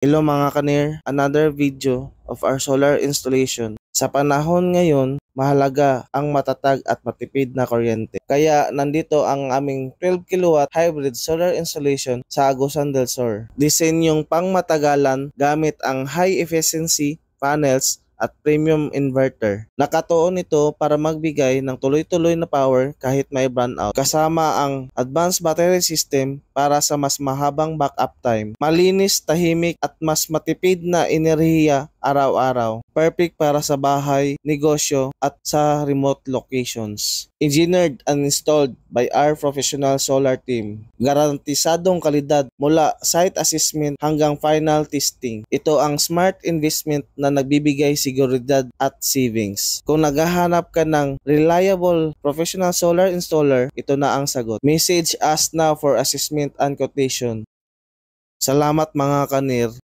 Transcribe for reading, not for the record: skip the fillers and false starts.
Hello mga kanir, another video of our solar installation. Sa panahon ngayon, mahalaga ang matatag at matipid na kuryente. Kaya nandito ang aming 12 kilowatt hybrid solar installation sa Agusan del Sur. Disenyong pangmatagalan gamit ang high efficiency panels at premium inverter. Nakatuon ito para magbigay ng tuloy-tuloy na power kahit may brownout. Kasama ang advanced battery system para sa mas mahabang backup time. Malinis, tahimik at mas matipid na enerhiya araw-araw. Perfect para sa bahay, negosyo at sa remote locations. Engineered and installed by our professional solar team. Garantisadong kalidad mula site assessment hanggang final testing. Ito ang smart investment na nagbibigay seguridad at savings. Kung naghahanap ka ng reliable professional solar installer, ito na ang sagot. Message us now for assessment and quotation. Salamat mga kanir.